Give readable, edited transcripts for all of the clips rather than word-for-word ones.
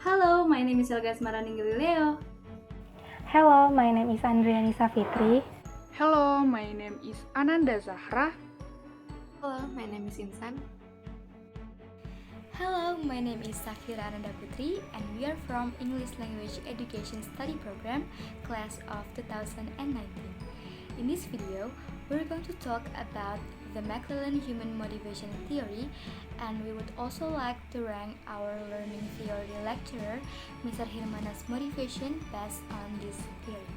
Hello, my name is Elga A Galileo. Hello, my name is Andriani Safitri. Hello, my name is Ananda Zahra. Hello, my name is Insan. Hello, my name is Safira Ananda Putri, and we are from English Language Education Study Program, class of 2019. In this video, we're going to talk about the McClelland Human Motivation Theory, and we would also like to rank our learning theory lecturer, Mr. Hirmana's motivation based on this theory.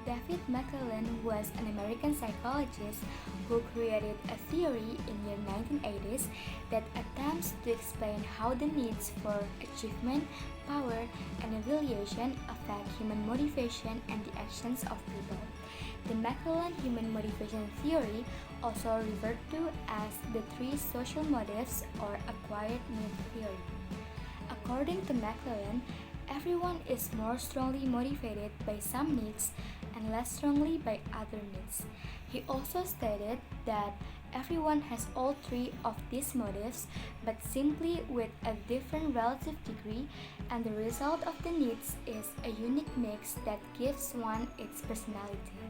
David McClelland was an American psychologist who created a theory in the 1980s that attempts to explain how the needs for achievement, power, and affiliation affect human motivation and the actions of people. The McClelland Human Motivation Theory, also referred to as the three social motives or acquired need theory. According to McClelland, everyone is more strongly motivated by some needs and less strongly by other needs. He also stated that everyone has all three of these motives, but simply with a different relative degree, and the result of the needs is a unique mix that gives one its personality.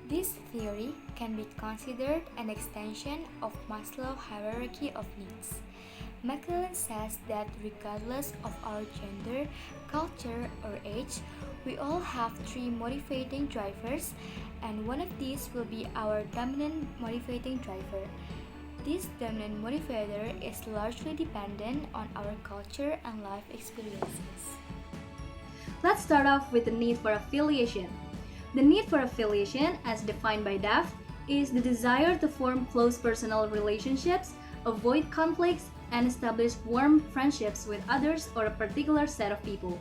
This theory can be considered an extension of Maslow's hierarchy of needs. McClelland says that regardless of our gender, culture, or age, we all have three motivating drivers, and one of these will be our dominant motivating driver. This dominant motivator is largely dependent on our culture and life experiences. Let's start off with the need for affiliation. The need for affiliation, as defined by Duff, is the desire to form close personal relationships, avoid conflicts, and establish warm friendships with others or a particular set of people.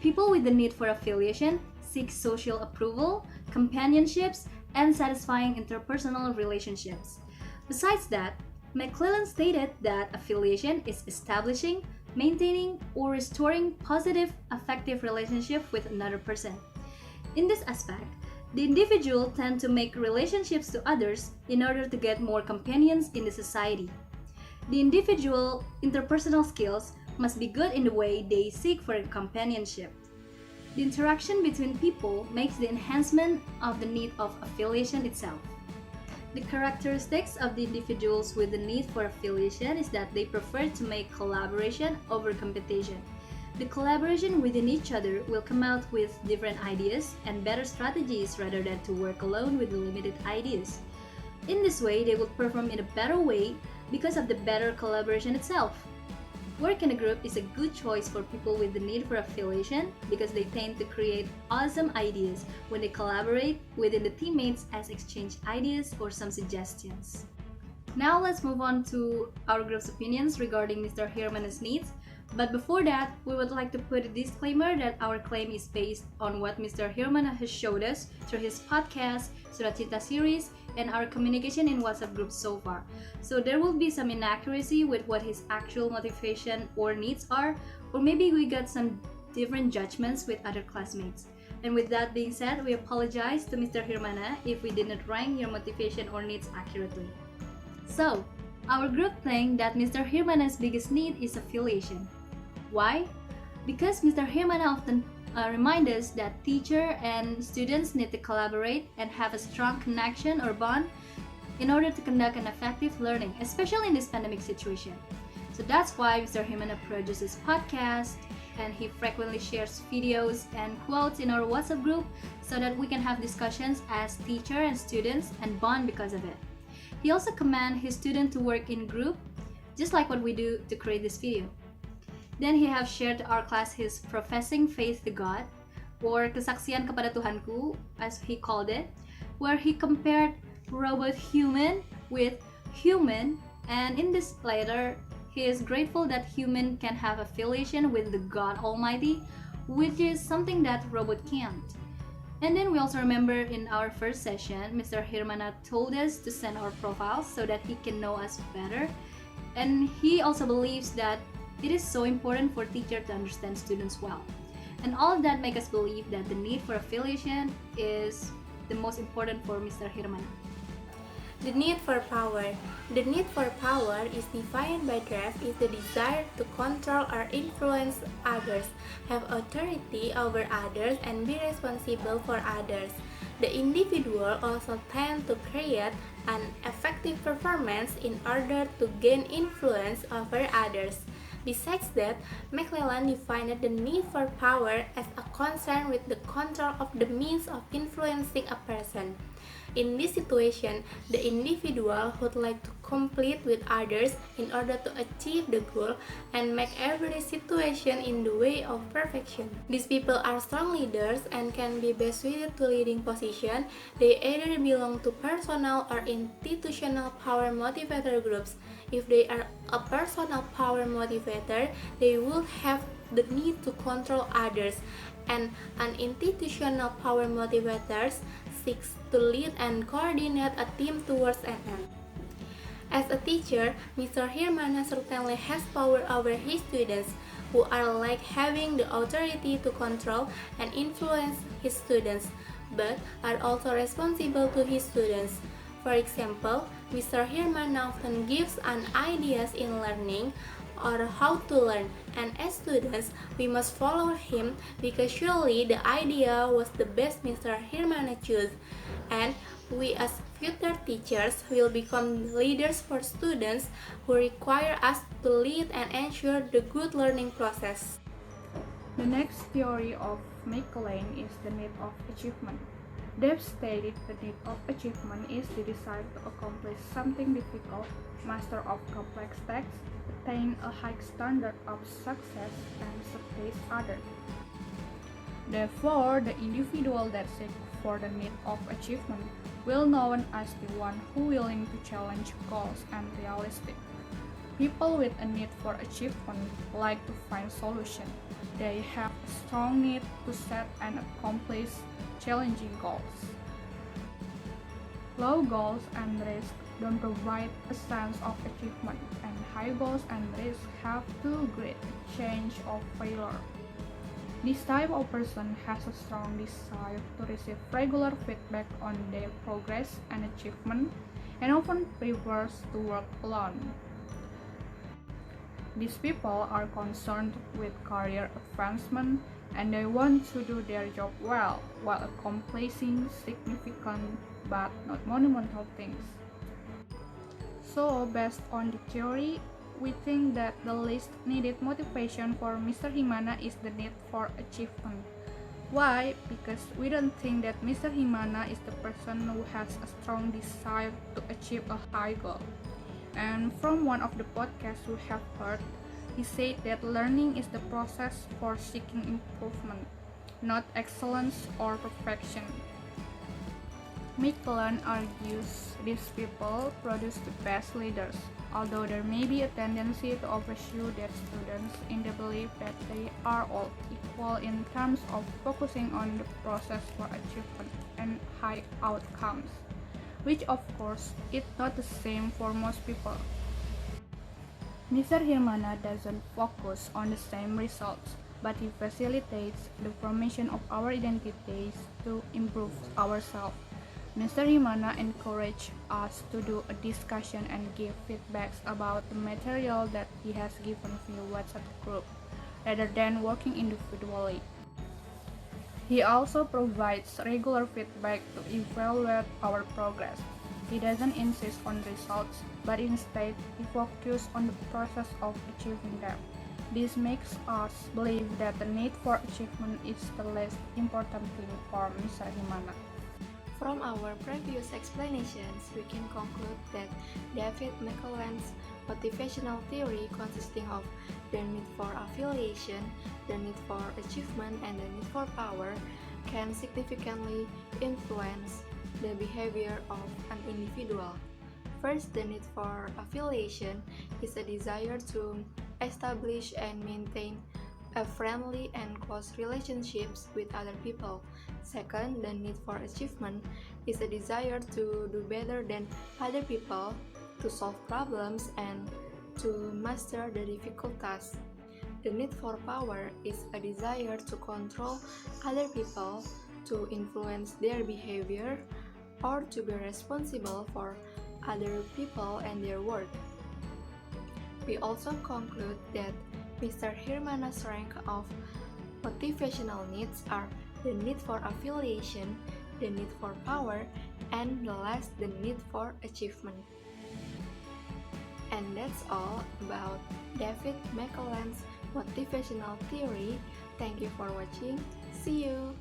People with the need for affiliation seek social approval, companionships, and satisfying interpersonal relationships. Besides that, McClelland stated that affiliation is establishing, maintaining, or restoring positive affective relationship with another person. In this aspect, the individual tend to make relationships to others in order to get more companions in the society. The individual interpersonal skills must be good in the way they seek for companionship. The interaction between people makes the enhancement of the need of affiliation itself. The characteristics of the individuals with the need for affiliation is that they prefer to make collaboration over competition. The collaboration within each other will come out with different ideas and better strategies rather than to work alone with the limited ideas. In this way, they will perform in a better way because of the better collaboration itself. Work in a group is a good choice for people with the need for affiliation because they tend to create awesome ideas when they collaborate within the teammates as exchange ideas or some suggestions. Now let's move on to our group's opinions regarding Mr. Hirmana's needs. But before that, we would like to put a disclaimer that our claim is based on what Mr. Hirmana has showed us through his podcast, Surat Cinta series, and our communication in WhatsApp groups so far. So there will be some inaccuracy with what his actual motivation or needs are, or maybe we got some different judgments with other classmates. And with that being said, we apologize to Mr. Hirmana if we did not rank your motivation or needs accurately. So, our group think that Mr. Hirmana's biggest need is affiliation. Why? Because Mr. Hirmana often reminds us that teacher and students need to collaborate and have a strong connection or bond in order to conduct an effective learning, especially in this pandemic situation. So that's why Mr. Hirmana produces podcasts and he frequently shares videos and quotes in our WhatsApp group so that we can have discussions as teacher and students and bond because of it. He also commands his students to work in group, just like what we do to create this video. Then he have shared to our class his professing faith to God, or kesaksian kepada Tuhanku, as he called it, where he compared robot human with human, and in this letter, he is grateful that human can have affiliation with the God Almighty, which is something that robot can't. And then we also remember in our first session, Mr. Hirmana told us to send our profiles so that he can know us better. And he also believes that it is so important for teachers to understand students well. And all of that make us believe that the need for affiliation is the most important for Mr. Hirmana. The need for power. The need for power is defined by Draft is the desire to control or influence others, have authority over others, and be responsible for others. The individual also tends to create an effective performance in order to gain influence over others. Besides that, McClelland defined the need for power as a concern with the control of the means of influencing a person. In this situation, the individual would like to compete with others in order to achieve the goal and make every situation in the way of perfection. These people are strong leaders and can be best suited to leading position. They either belong to personal or institutional power motivator groups. If they are a personal power motivator, they will have the need to control others, and an institutional power motivators seeks to lead and coordinate a team towards an end. As a teacher, Mr. Hirmana certainly has power over his students, who are like having the authority to control and influence his students, but are also responsible to his students. For example, Mr. Hirmana often gives an ideas in learning or how to learn, and as students, we must follow him because surely the idea was the best Mr. Hirmana chose, and we as future teachers will become leaders for students who require us to lead and ensure the good learning process. The next theory of McClelland is the need of achievement. Deb stated the need of achievement is the desire to accomplish something difficult, master of complex texts, attain a high standard of success, and surpass others. Therefore, the individual that seeks for the need of achievement will known as the one who willing to challenge goals and realistic. People with a need for achievement like to find solution. They have a strong need to set and accomplish challenging goals. Low goals and risk don't provide a sense of achievement, and high goals and risk have too great a chance of failure. This type of person has a strong desire to receive regular feedback on their progress and achievement, and often prefers to work alone. These people are concerned with career advancement, and they want to do their job well while accomplishing significant but not monumental things. So, based on the theory, we think that the least needed motivation for Mr. Hirmana is the need for achievement. Why? Because we don't think that Mr. Hirmana is the person who has a strong desire to achieve a high goal. And from one of the podcasts we have heard, he said that learning is the process for seeking improvement, not excellence or perfection. McClelland argues these people produce the best leaders, although there may be a tendency to overshoe their students in the belief that they are all equal in terms of focusing on the process for achievement and high outcomes, which of course is not the same for most people. Mr. Hirmana doesn't focus on the same results, but he facilitates the formation of our identities to improve ourselves. Mr. Hirmana encouraged us to do a discussion and give feedbacks about the material that he has given via WhatsApp group, rather than working individually. He also provides regular feedback to evaluate our progress. He doesn't insist on results, but instead he focuses on the process of achieving them. This makes us believe that the need for achievement is the least important thing for Mr. Hirmana. From our previous explanations, we can conclude that David McClelland's motivational theory consisting of the need for affiliation, the need for achievement, and the need for power can significantly influence the behavior of an individual. First, the need for affiliation is a desire to establish and maintain a friendly and close relationships with other people. Second, the need for achievement is a desire to do better than other people, to solve problems, and to master the difficult tasks. The need for power is a desire to control other people, to influence their behavior, or to be responsible for other people and their work. We also conclude that Mr. Hirmana's rank of motivational needs are the need for affiliation, the need for power, and the last, the need for achievement. And that's all about David McClelland's motivational theory. Thank you for watching. See you!